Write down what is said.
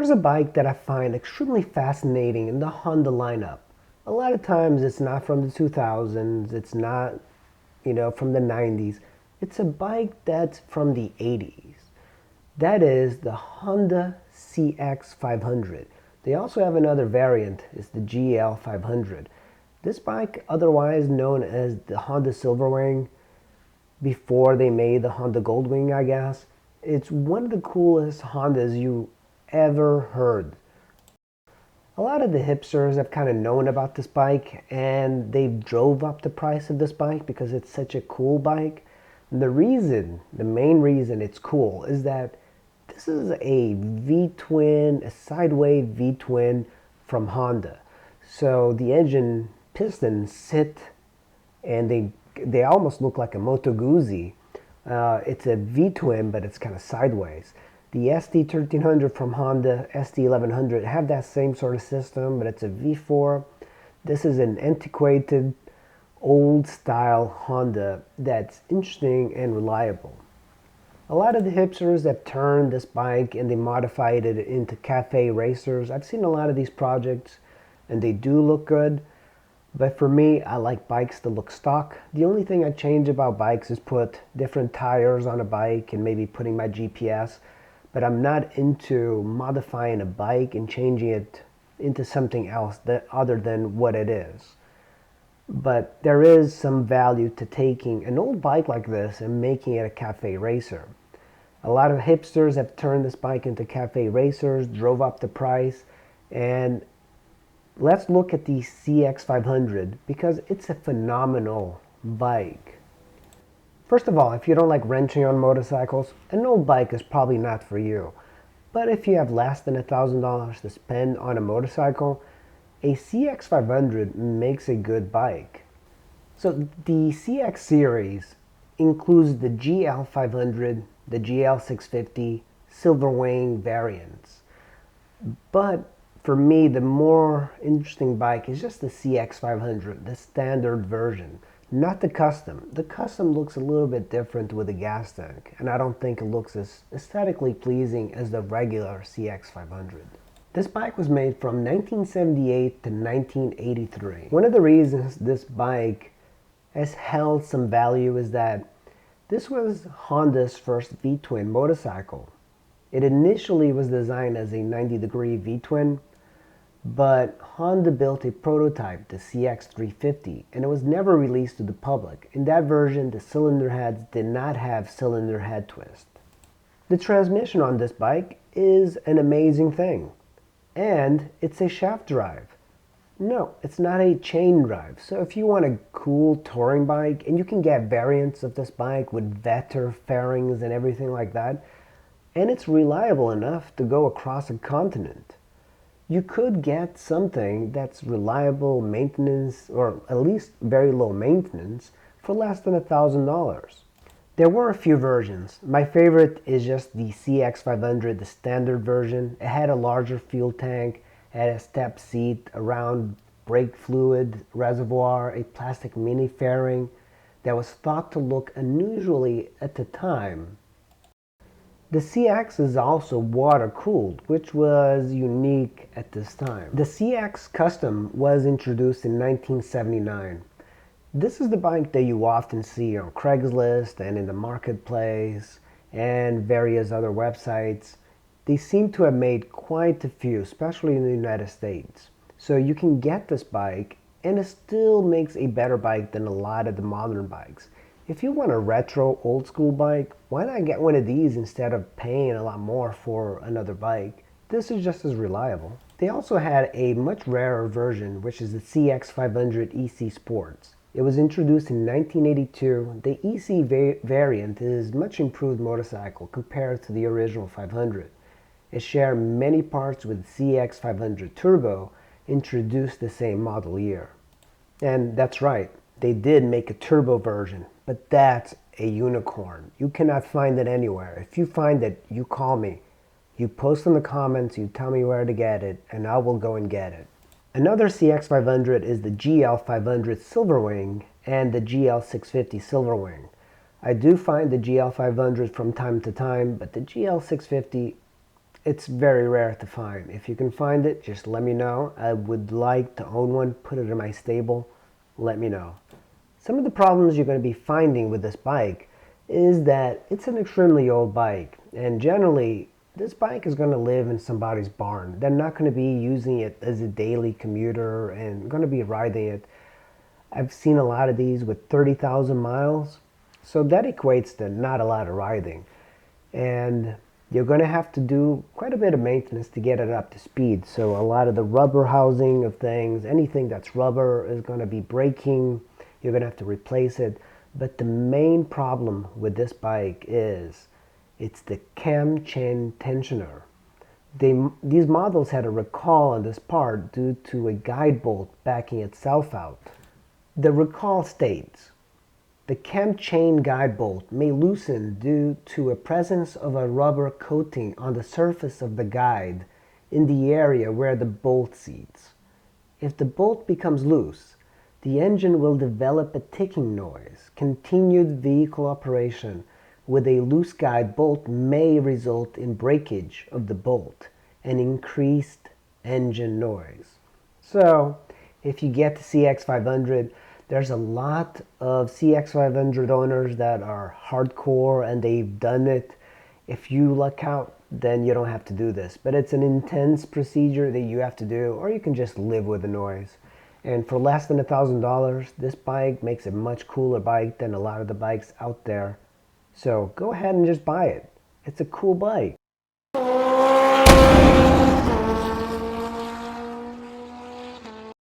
Here's a bike that I find extremely fascinating in the Honda lineup. A lot of times it's not from the 2000s, it's not, from the 90s. It's a bike that's from the 80s. That is the Honda CX500. They also have another variant, it's the GL500. This bike, otherwise known as the Honda Silverwing, before they made the Honda Goldwing, I guess, it's one of the coolest Hondas you ever heard. A lot of the hipsters have kind of known about this bike and they drove up the price of this bike because it's such a cool bike. And the main reason it's cool is that this is a V-twin, a sideway V-twin from Honda. So the engine pistons sit and they almost look like a Moto Guzzi. It's a V-twin, but it's kind of sideways. The ST1300 from Honda, ST1100 have that same sort of system, but it's a V4. This is an antiquated, old-style Honda that's interesting and reliable. A lot of the hipsters have turned this bike and they modified it into cafe racers. I've seen a lot of these projects, and they do look good. But for me, I like bikes that look stock. The only thing I change about bikes is put different tires on a bike and maybe putting my GPS. But I'm not into modifying a bike and changing it into something else other than what it is. But there is some value to taking an old bike like this and making it a cafe racer. A lot of hipsters have turned this bike into cafe racers, drove up the price, and let's look at the CX500 because it's a phenomenal bike. First of all, if you don't like wrenching on motorcycles, an old bike is probably not for you. But if you have less than $1,000 to spend on a motorcycle, a CX500 makes a good bike. So the CX series includes the GL500, the GL650, Silverwing variants. But for me, the more interesting bike is just the CX500, the standard version, not the custom. The custom looks a little bit different with a gas tank, and I don't think it looks as aesthetically pleasing as the regular CX500. This bike was made from 1978 to 1983. One of the reasons this bike has held some value is that this was Honda's first V-twin motorcycle. It initially was designed as a 90-degree V-twin, but Honda built a prototype, the CX350, and it was never released to the public. In that version, the cylinder heads did not have cylinder head twist. The transmission on this bike is an amazing thing, and it's a shaft drive. No, it's not a chain drive. So if you want a cool touring bike, and you can get variants of this bike with Vetter fairings and everything like that, and it's reliable enough to go across a continent. You could get something that's reliable maintenance, or at least very low maintenance, for less than $1,000. There were a few versions. My favorite is just the CX500, the standard version. It had a larger fuel tank, had a step seat, a round brake fluid reservoir, a plastic mini fairing that was thought to look unusually at the time. The CX is also water-cooled, which was unique at this time. The CX Custom was introduced in 1979. This is the bike that you often see on Craigslist and in the marketplace and various other websites. They seem to have made quite a few, especially in the United States. So you can get this bike and it still makes a better bike than a lot of the modern bikes. If you want a retro old school bike, why not get one of these instead of paying a lot more for another bike? This is just as reliable. They also had a much rarer version, which is the CX500 EC Sports. It was introduced in 1982. The EC variant is a much improved motorcycle compared to the original 500. It shared many parts with CX500 Turbo, introduced the same model year. And that's right, they did make a turbo version, but that's a unicorn. You cannot find it anywhere. If you find it, you call me. You post in the comments, you tell me where to get it, and I will go and get it. Another CX500 is the GL500 Silverwing and the GL650 Silverwing. I do find the GL500 from time to time, but the GL650 It's very rare to find. If you can find it, just let me know. I would like to own one, put it in my stable. Let me know. Some of the problems you're going to be finding with this bike is that it's an extremely old bike, and generally this bike is going to live in somebody's barn. They're not going to be using it as a daily commuter and going to be riding it. I've seen a lot of these with 30,000 miles, so that equates to not a lot of riding. And you're going to have to do quite a bit of maintenance to get it up to speed. So a lot of the rubber housing of things, anything that's rubber is going to be breaking. You're going to have to replace it. But the main problem with this bike is it's the cam chain tensioner. These models had a recall on this part due to a guide bolt backing itself out. The recall states, the cam chain guide bolt may loosen due to a presence of a rubber coating on the surface of the guide in the area where the bolt seats. If the bolt becomes loose, the engine will develop a ticking noise. Continued vehicle operation with a loose guide bolt may result in breakage of the bolt and increased engine noise. So, if you get the CX500, there's a lot of CX500 owners that are hardcore and they've done it. If you luck out, then you don't have to do this. But it's an intense procedure that you have to do, or you can just live with the noise. And for less than $1,000, this bike makes a much cooler bike than a lot of the bikes out there. So go ahead and just buy it. It's a cool bike.